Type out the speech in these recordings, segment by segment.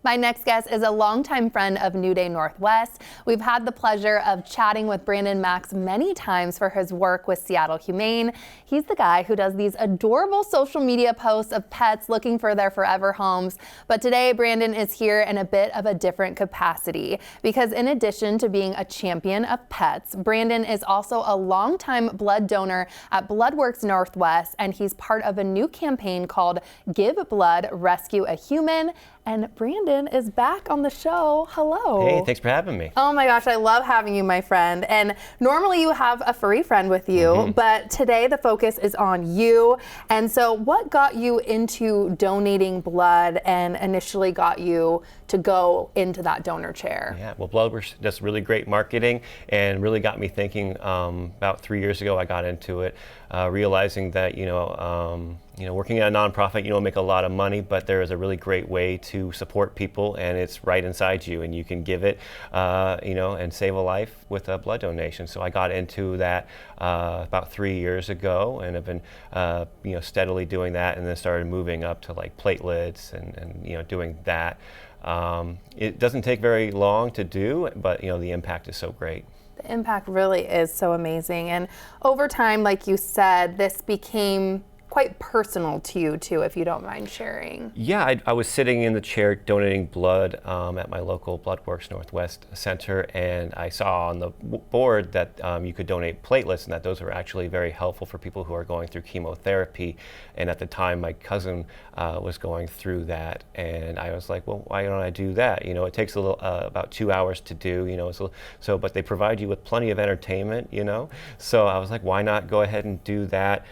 My next guest is a longtime friend of New Day Northwest. We've had the pleasure of chatting with Brandon Max many times for his work with Seattle Humane. He's the guy who does these adorable social media posts of pets looking for their forever homes. But today, Brandon is here in a bit of a different capacity because in addition to being a champion of pets, Brandon is also a longtime blood donor at BloodWorks Northwest, and he's part of a new campaign called Give Blood, Rescue a Human. And Brandon is back on the show. Hello. Hey, thanks for having me. Oh my gosh, I love having you, my friend. And normally you have a furry friend with you, but today the focus is on you. And so what got you into donating blood and initially got you to go into that donor chair? Yeah, well, BloodWorks does really great marketing and really got me thinking. About 3 years ago, I got into it, realizing that, working at a nonprofit, you don't make a lot of money, but there is a really great way to support people, and it's right inside you, and you can give it, and save a life with a blood donation. So I got into that about 3 years ago, and have been, steadily doing that, and then started moving up to like platelets and doing that. It doesn't take very long to do, but the impact is so great. The impact really is so amazing. And over time, like you said, this became quite personal to you too, if you don't mind sharing. Yeah, I was sitting in the chair donating blood at my local BloodWorks Northwest Center, and I saw on the board that you could donate platelets, and that those were actually very helpful for people who are going through chemotherapy. And at the time, my cousin was going through that, and I was like, well, why don't I do that? It takes a little about 2 hours to do. But they provide you with plenty of entertainment. So I was like, why not go ahead and do that?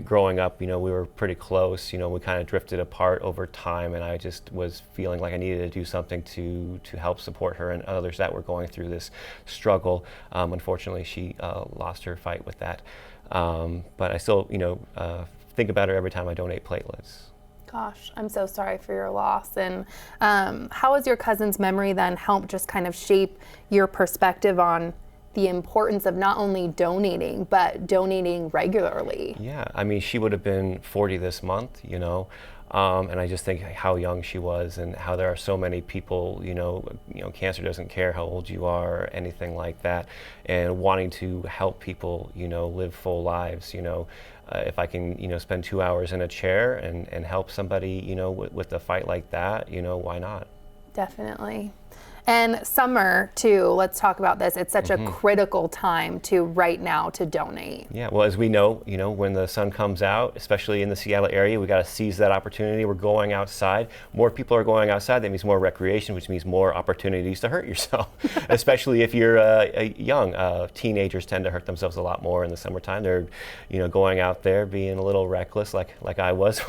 Growing up, we were pretty close. We kind of drifted apart over time, and I just was feeling like I needed to do something to help support her and others that were going through this struggle. Unfortunately, she lost her fight with that. But I still, think about her every time I donate platelets. Gosh, I'm so sorry for your loss. And how has your cousin's memory then helped just kind of shape your perspective on the importance of not only donating, but donating regularly? Yeah, I mean, she would have been 40 this month, and I just think how young she was and how there are so many people, cancer doesn't care how old you are or anything like that, and wanting to help people, live full lives, if I can, spend 2 hours in a chair and help somebody, with a fight like that, why not? Definitely. And summer too, let's talk about this. It's such a critical time right now to donate. Yeah, well, as we know, when the sun comes out, especially in the Seattle area, we got to seize that opportunity. We're going outside. More people are going outside. That means more recreation, which means more opportunities to hurt yourself, especially if you're young. Teenagers tend to hurt themselves a lot more in the summertime. They're, going out there being a little reckless, like I was,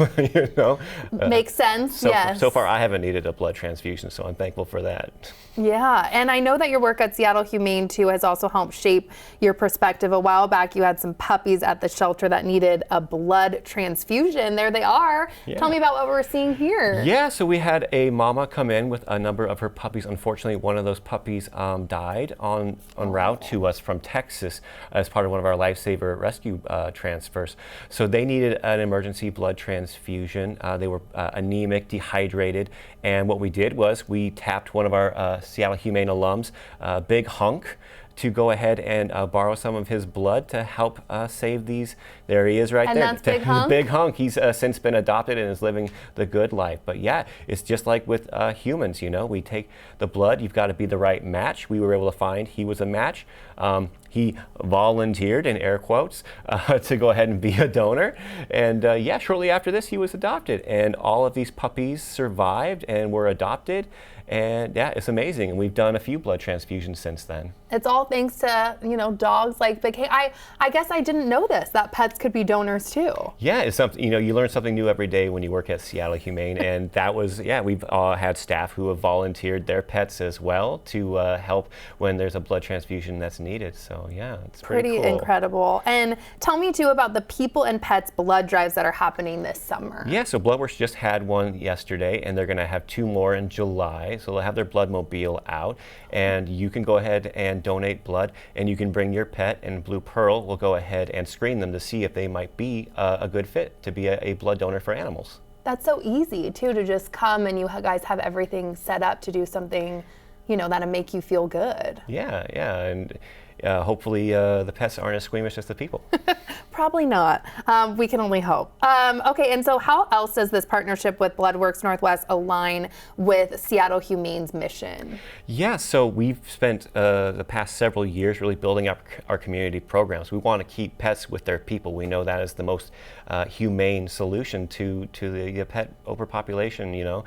Makes sense, yes. So far, I haven't needed a blood transfusion, so I'm thankful for that. Yeah, and I know that your work at Seattle Humane too has also helped shape your perspective. A while back, you had some puppies at the shelter that needed a blood transfusion. There they are. Yeah. Tell me about what we're seeing here. Yeah, so we had a mama come in with a number of her puppies. Unfortunately, one of those puppies died en route to us from Texas as part of one of our Lifesaver rescue transfers. So they needed an emergency blood transfusion. They were anemic, dehydrated, and what we did was we tapped one of our Seattle Humane alums, Big Hunk, to go ahead and borrow some of his blood to help save these. There he is right there. And that's Big Hunk? Big Hunk. He's since been adopted and is living the good life. But yeah, it's just like with humans, we take the blood. You've got to be the right match. We were able to find he was a match. He volunteered, in air quotes, to go ahead and be a donor. And shortly after this, he was adopted. And all of these puppies survived and were adopted. And yeah, it's amazing. And we've done a few blood transfusions since then. It's all thanks to, dogs like Big Hunk. I guess I didn't know this, that pets could be donors too. Yeah, it's something, you learn something new every day when you work at Seattle Humane. And that was, we've had staff who have volunteered their pets as well to help when there's a blood transfusion that's needed. So yeah, it's pretty cool. Incredible. And tell me too about the people and pets blood drives that are happening this summer. Yeah, so BloodWorks just had one yesterday, and they're going to have 2 more in July. So they'll have their blood mobile out, and you can go ahead and donate blood, and you can bring your pet, and Blue Pearl will go ahead and screen them to see if they might be a good fit to be a blood donor for animals. That's so easy too, to just come and you guys have everything set up to do something, that'll make you feel good. Yeah, yeah, and hopefully the pets aren't as squeamish as the people. Probably not. We can only hope. Okay, and so how else does this partnership with BloodWorks Northwest align with Seattle Humane's mission? Yeah, so we've spent the past several years really building up our community programs. We want to keep pets with their people. We know that is the most humane solution to the pet overpopulation,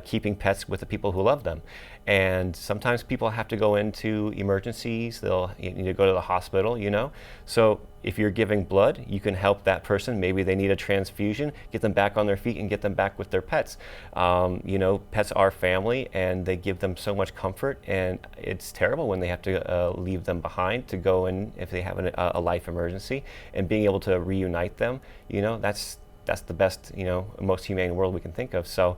keeping pets with the people who love them. And sometimes people have to go into emergencies. They'll need to go to the hospital, So if you're giving blood, you can help that person. Maybe they need a transfusion, get them back on their feet and get them back with their pets. Pets are family and they give them so much comfort, and it's terrible when they have to leave them behind to go in if they have a life emergency, and being able to reunite them, that's the best, most humane world we can think of. So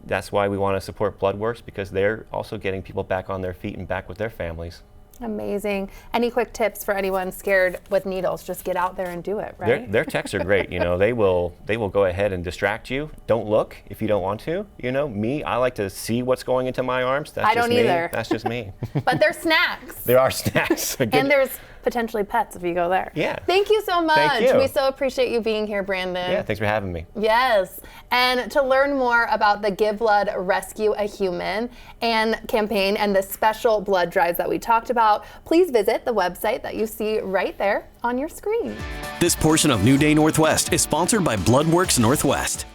that's why we want to support BloodWorks, because they're also getting people back on their feet and back with their families. Amazing. Any quick tips for anyone scared with needles? Just get out there and do it, right? Their techs are great. They will go ahead and distract you. Don't look if you don't want to. Me, I like to see what's going into my arms. That's I don't either. That's just me. But there's snacks. There are snacks. And there's potentially pets if you go there. Yeah. Thank you so much. Thank you. We so appreciate you being here, Brandon. Yeah, thanks for having me. Yes. And to learn more about the Give Blood, Rescue a Human and campaign and the special blood drives that we talked about, please visit the website that you see right there on your screen. This portion of New Day Northwest is sponsored by BloodWorks Northwest.